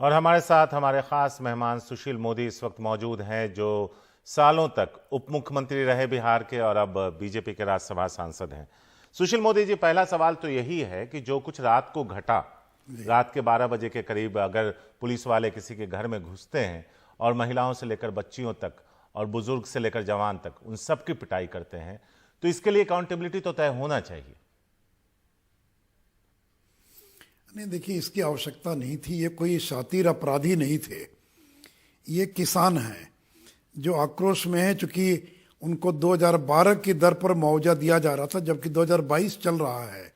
और हमारे साथ हमारे खास मेहमान सुशील मोदी इस वक्त मौजूद हैं, जो सालों तक उप मुख्यमंत्री रहे बिहार के और अब बीजेपी के राज्यसभा सांसद हैं। सुशील मोदी जी, पहला सवाल तो यही है कि जो कुछ रात को घटा, रात के 12 बजे के करीब अगर पुलिस वाले किसी के घर में घुसते हैं और महिलाओं से लेकर बच्चियों तक और बुजुर्ग से लेकर जवान तक उन सब की पिटाई करते हैं, तो इसके लिए अकाउंटेबिलिटी तो तय होना चाहिए। नहीं, देखिए, इसकी आवश्यकता नहीं थी। ये कोई शातिर अपराधी नहीं थे, ये किसान हैं जो आक्रोश में है, चूंकि उनको 2012 की दर पर मुआवजा दिया जा रहा था, जबकि 2022 चल रहा है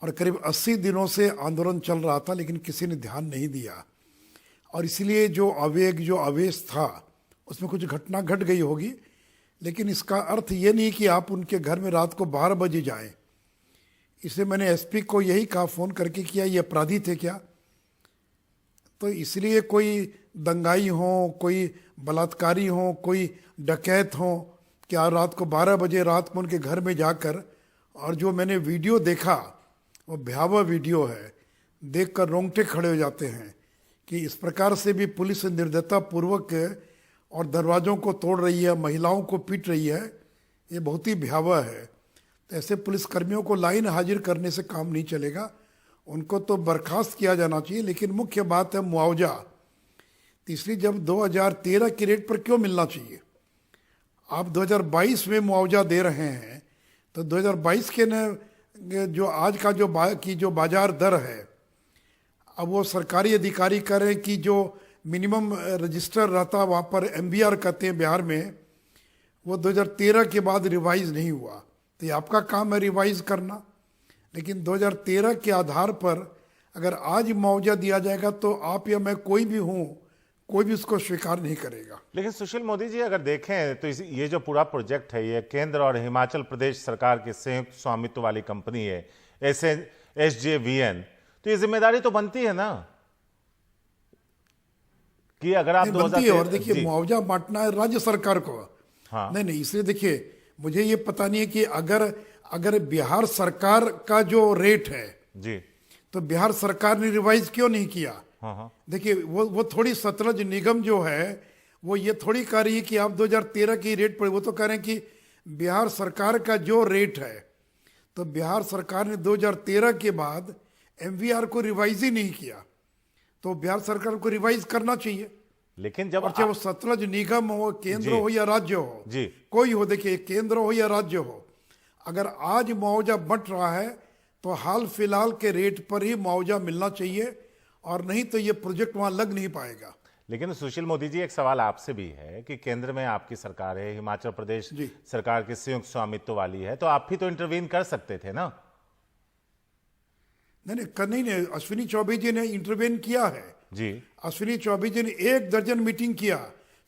और करीब 80 दिनों से आंदोलन चल रहा था, लेकिन किसी ने ध्यान नहीं दिया। और इसलिए जो आवेश था, उसमें कुछ घटना घट गई होगी, लेकिन इसका अर्थ ये नहीं कि आप उनके घर में रात को 12 बजे जाएं। इसलिए मैंने एसपी को यही कहा फ़ोन करके, किया ये अपराधी थे क्या? तो इसलिए कोई दंगाई हो, कोई बलात्कारी हो, कोई डकैत हो, क्या रात को 12 बजे रात को उनके घर में जाकर, और जो मैंने वीडियो देखा वो भयावह वीडियो है, देखकर रोंगटे खड़े हो जाते हैं कि इस प्रकार से भी पुलिस निर्दयता पूर्वक और दरवाज़ों को तोड़ रही है, महिलाओं को पीट रही है, ये बहुत ही भयावह है। तो ऐसे पुलिसकर्मियों को लाइन हाजिर करने से काम नहीं चलेगा, उनको तो बर्खास्त किया जाना चाहिए। लेकिन मुख्य बात है मुआवजा। तीसरी, जब 2013 की रेट पर क्यों मिलना चाहिए? आप 2022 में मुआवजा दे रहे हैं, तो 2022 के न जो आज का जो बाजार दर है, अब वो सरकारी अधिकारी करें कि जो मिनिमम रजिस्टर रहता वहाँ पर MBR कहते हैं बिहार में, वो 2013 के बाद रिवाइज नहीं हुआ। तो ये आपका काम है रिवाइज करना। लेकिन 2013 के आधार पर अगर आज मुआवजा दिया जाएगा तो आप या मैं कोई भी हूँ, कोई भी उसको स्वीकार नहीं करेगा। लेकिन सुशील मोदी जी, अगर देखें तो ये जो पूरा प्रोजेक्ट है, ये केंद्र और हिमाचल प्रदेश सरकार के संयुक्त स्वामित्व वाली कंपनी है, SJVN, तो ये जिम्मेदारी तो बनती है ना कि अगर आप 2013। और देखिए, मुआवजा बांटना है राज्य सरकार को। हाँ। नहीं, इसलिए देखिए, मुझे ये पता नहीं है कि अगर बिहार सरकार का जो रेट है जी, तो बिहार सरकार ने रिवाइज क्यों नहीं किया? हाँ। देखिए, वो थोड़ी सतलज निगम जो है वो ये थोड़ी कह रही है कि आप 2013 की रेट पर, वो तो कह रहे हैं कि बिहार सरकार का जो रेट है, तो बिहार सरकार ने 2013 के बाद MVR को रिवाइज ही नहीं किया, तो बिहार सरकार को रिवाइज करना चाहिए। लेकिन जब चाहे वो सतलज निगम हो, केंद्र हो या राज्य हो, जी, कोई हो, देखिए केंद्र हो या राज्य हो, अगर आज मुआवजा बंट रहा है तो हाल फिलहाल के रेट पर ही मुआवजा मिलना चाहिए, और नहीं तो ये प्रोजेक्ट वहां लग नहीं पाएगा। लेकिन सुशील मोदी जी, एक सवाल आपसे भी है कि केंद्र में आपकी सरकार है, हिमाचल प्रदेश सरकार के संयुक्त स्वामित्व वाली है, तो आप भी तो इंटरवीन कर सकते थे ना? नहीं, अश्विनी चौबे जी ने इंटरवेन किया है जी। अश्विनी चौबे जी ने 1 दर्जन मीटिंग किया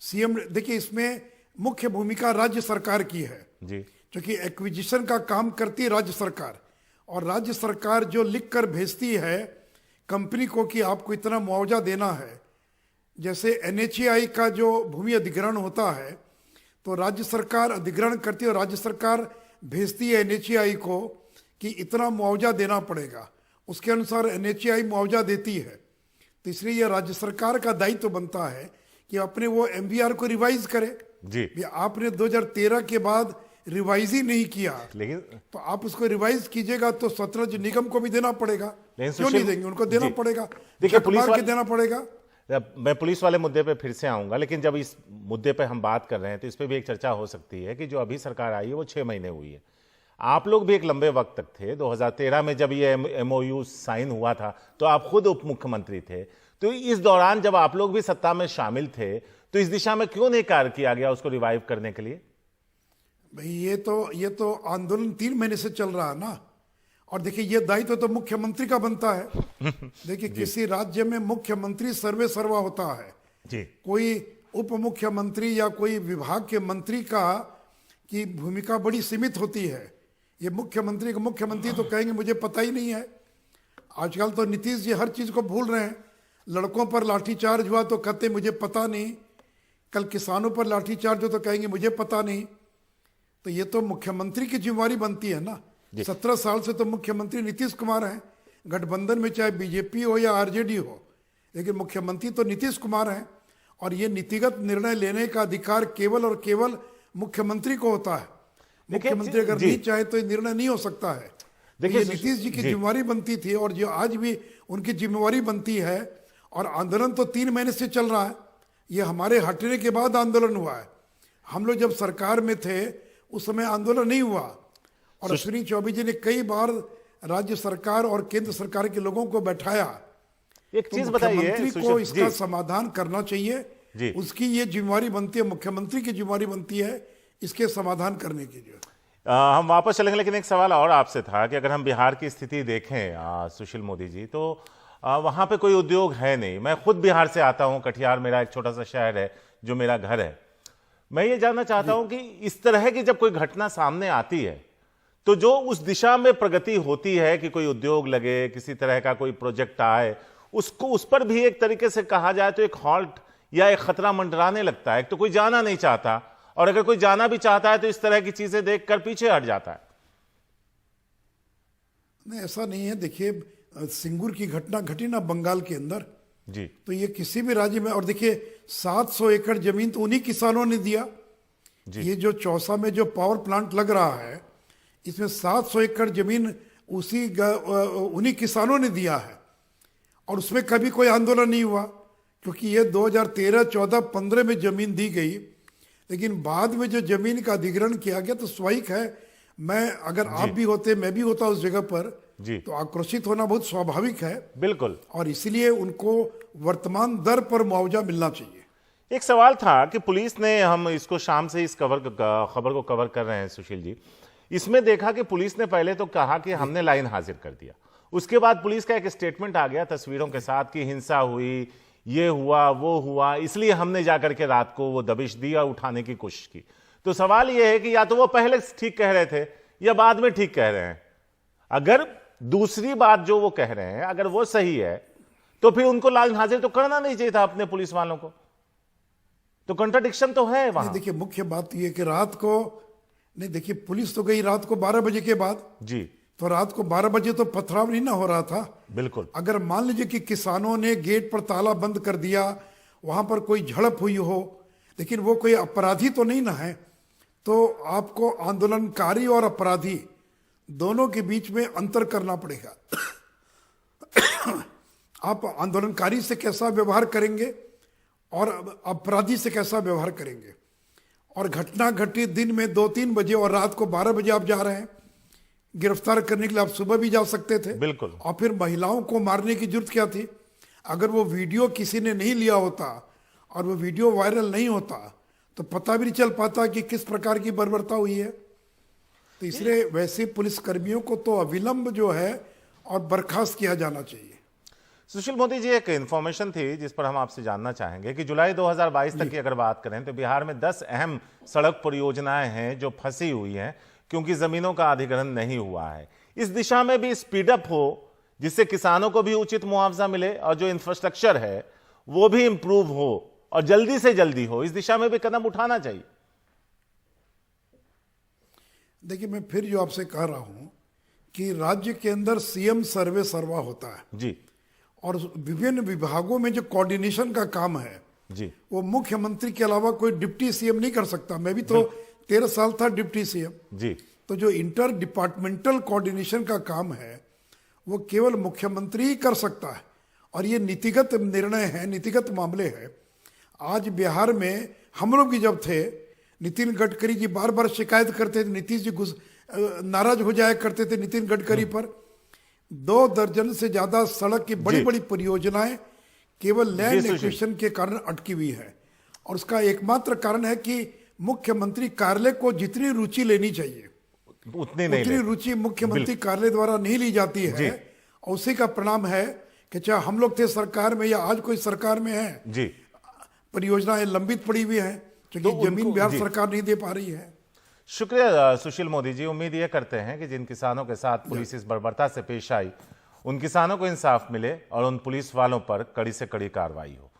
सीएम। देखिए, इसमें मुख्य भूमिका राज्य सरकार की है जी, क्योंकि एक्विजिशन का काम करती है राज्य सरकार, और राज्य सरकार जो लिख कर भेजती है कंपनी को कि आपको इतना मुआवजा देना है। जैसे NHAI का जो भूमि अधिग्रहण होता है, तो राज्य सरकार अधिग्रहण करती है और राज्य सरकार भेजती है NHAI को कि इतना मुआवजा देना पड़ेगा, उसके अनुसार NHAI मुआवजा देती है। तो इसलिए यह राज्य सरकार का दायित्व तो बनता है कि अपने वो MVR को रिवाइज करे जी। आपने 2013 के बाद रिवाइज ही नहीं किया, लेकिन तो आप उसको रिवाइज कीजिएगा तो सतलज निगम को भी देना पड़ेगा। क्यों नहीं देंगे? उनको देना पड़ेगा, देखिए पुलिस के देना पड़ेगा। मैं पुलिस वाले मुद्दे पे फिर से आऊंगा, लेकिन जब इस मुद्दे पे हम बात कर रहे हैं तो इस पे भी एक चर्चा हो सकती है कि जो अभी सरकार आई है वो 6 महीने हुई है। आप लोग भी एक लंबे वक्त तक थे। 2013 में जब ये MOU साइन हुआ था तो आप खुद उप मुख्यमंत्री थे, तो इस दौरान जब आप लोग भी सत्ता में शामिल थे तो इस दिशा में क्यों नहीं कार्य किया गया उसको रिवाइव करने के लिए? भाई, ये तो आंदोलन 3 महीने से चल रहा है ना। और देखिए, ये दायित्व तो मुख्यमंत्री का बनता है। देखिए, किसी राज्य में मुख्यमंत्री सर्वे सर्वा होता है जी। कोई उप मुख्यमंत्री या कोई विभाग के मंत्री की भूमिका बड़ी सीमित होती है। ये मुख्यमंत्री तो कहेंगे मुझे पता ही नहीं है। आजकल तो नीतीश जी हर चीज को भूल रहे हैं। लड़कों पर लाठीचार्ज हुआ तो कहते मुझे पता नहीं, कल किसानों पर लाठीचार्ज हो तो कहेंगे मुझे पता नहीं। तो ये तो मुख्यमंत्री की जिम्मेवारी बनती है ना। 17 साल से तो मुख्यमंत्री नीतीश कुमार हैं, गठबंधन में चाहे बीजेपी हो या आरजेडी हो, लेकिन मुख्यमंत्री तो नीतीश कुमार हैं और ये नीतिगत निर्णय लेने का अधिकार केवल और केवल मुख्यमंत्री को होता है। मुख्यमंत्री अगर नहीं चाहे तो ये निर्णय नहीं हो सकता है। देखिए, ये नीतीश जी की जिम्मेवारी बनती थी और जो आज भी उनकी जिम्मेवारी बनती है। और आंदोलन तो 3 महीने से चल रहा है, ये हमारे हटने के बाद आंदोलन हुआ है। हम लोग जब सरकार में थे उस समय आंदोलन नहीं हुआ। और अश्विनी चौबे जी ने कई बार राज्य सरकार और केंद्र सरकार के लोगों को बैठाया। एक चीज बताइए, मुख्यमंत्री को इसका समाधान करना चाहिए। उसकी ये जिम्मेवारी बनती है, मुख्यमंत्री की जिम्मेवारी बनती है इसके समाधान करने की। जो हम वापस चलेंगे, लेकिन एक सवाल और आपसे था कि अगर हम बिहार की स्थिति देखें सुशील मोदी जी, तो वहां पे कोई उद्योग है नहीं। मैं खुद बिहार से आता हूं, कटिहार मेरा एक छोटा सा शहर है जो मेरा घर है। मैं ये जानना चाहता हूं कि इस तरह की जब कोई घटना सामने आती है तो जो उस दिशा में प्रगति होती है कि कोई उद्योग लगे, किसी तरह का कोई प्रोजेक्ट आए, उसको उस पर भी एक तरीके से कहा जाए तो एक हॉल्ट या एक खतरा मंडराने लगता है। तो कोई जाना नहीं चाहता, और अगर कोई जाना भी चाहता है तो इस तरह की चीजें देखकर पीछे हट जाता है। नहीं, ऐसा नहीं है। देखिए, सिंगूर की घटना घटी ना बंगाल के अंदर जी, तो ये किसी भी राज्य में, और देखिए 700 एकड़ जमीन तो उन्हीं किसानों ने दिया। ये जो चौसा में जो पावर प्लांट लग रहा है इसमें 700 एकड़ जमीन उन्हीं किसानों ने दिया है। और उसमें कभी कोई आंदोलन नहीं हुआ, क्योंकि ये 2013, 14, 15 में जमीन दी गई। लेकिन बाद में जो जमीन का अधिग्रहण किया गया तो स्वाभाविक है, मैं अगर आप भी होते, मैं भी होता उस जगह पर, तो आक्रोशित होना बहुत स्वाभाविक है। बिल्कुल। और इसलिए उनको वर्तमान दर पर मुआवजा मिलना चाहिए। एक सवाल था कि पुलिस ने, हम इसको शाम से इस खबर को कवर कर रहे हैं सुशील जी, इसमें देखा कि पुलिस ने पहले तो कहा कि हमने लाइन हाजिर कर दिया, उसके बाद पुलिस का एक स्टेटमेंट आ गया तस्वीरों के साथ कि हिंसा हुई, ये हुआ, वो हुआ, इसलिए हमने जाकर के रात को वो दबिश दी और उठाने की कोशिश की। तो सवाल ये है कि या तो वो पहले ठीक कह रहे थे या बाद में ठीक कह रहे हैं। अगर दूसरी बात जो वो कह रहे हैं अगर वो सही है तो फिर उनको लाइन हाजिर तो करना नहीं चाहिए था अपने पुलिस वालों को। तो कंट्राडिक्शन तो है वहां। देखिए, मुख्य बात यह कि रात को नहीं, देखिए पुलिस तो गई रात को 12 बजे के बाद जी, तो रात को 12 बजे तो पथराव नहीं ना हो रहा था। बिल्कुल। अगर मान लीजिए कि किसानों ने गेट पर ताला बंद कर दिया, वहां पर कोई झड़प हुई हो, लेकिन वो कोई अपराधी तो नहीं ना है, तो आपको आंदोलनकारी और अपराधी दोनों के बीच में अंतर करना पड़ेगा। आप आंदोलनकारी से कैसा व्यवहार करेंगे और अपराधी से कैसा व्यवहार करेंगे। और घटना घटी दिन में 2-3 बजे और रात को 12 बजे आप जा रहे हैं गिरफ्तार करने के लिए। आप सुबह भी जा सकते थे। बिल्कुल। और फिर महिलाओं को मारने की जरूरत क्या थी? अगर वो वीडियो किसी ने नहीं लिया होता और वो वीडियो वायरल नहीं होता तो पता भी नहीं चल पाता कि किस प्रकार की बर्बरता हुई है। तो इसलिए वैसे पुलिस कर्मियों को तो अविलंब जो है और बर्खास्त किया जाना चाहिए। सुशील मोदी जी, एक इंफॉर्मेशन थी जिस पर हम आपसे जानना चाहेंगे कि जुलाई 2022 तक की अगर बात करें तो बिहार में 10 अहम सड़क परियोजनाएं हैं जो फंसी हुई हैं क्योंकि जमीनों का अधिग्रहण नहीं हुआ है। इस दिशा में भी स्पीडअप हो जिससे किसानों को भी उचित मुआवजा मिले और जो इंफ्रास्ट्रक्चर है वो भी इंप्रूव हो और जल्दी से जल्दी हो, इस दिशा में भी कदम उठाना चाहिए। देखिए, मैं फिर जो आपसे कह रहा हूं कि राज्य के अंदर सीएम सर्वे सर्वा होता है जी, और विभिन्न विभागों में जो कोऑर्डिनेशन का काम है जी, वो मुख्यमंत्री के अलावा कोई डिप्टी सीएम नहीं कर सकता। मैं भी तो 13 साल था डिप्टी सीएम जी। तो जो इंटर डिपार्टमेंटल कोऑर्डिनेशन का काम है वो केवल मुख्यमंत्री ही कर सकता है। और ये नीतिगत निर्णय है, नीतिगत मामले हैं। आज बिहार में हम लोग भी जब थे, नितिन गडकरी जी बार बार शिकायत करते थे, नीतीश जी नाराज हो जाया करते थे नितिन गडकरी पर। 2 दर्जन से ज्यादा सड़क की बड़ी बड़ी परियोजनाएं केवल लैंड एक्विजिशन के कारण अटकी हुई है। और उसका एकमात्र कारण है कि मुख्यमंत्री कार्यालय को जितनी रुचि लेनी चाहिए उतनी रुचि मुख्यमंत्री कार्यालय द्वारा नहीं ली जाती है। और उसी का परिणाम है कि चाहे हम लोग थे सरकार में या आज कोई सरकार में है जी, परियोजनाएं लंबित पड़ी हुई हैं क्योंकि जमीन बिहार सरकार नहीं दे पा रही है। शुक्रिया सुशील मोदी जी। उम्मीद ये करते हैं कि जिन किसानों के साथ पुलिस इस बर्बरता से पेश आई उन किसानों को इंसाफ मिले और उन पुलिस वालों पर कड़ी से कड़ी कार्रवाई हो।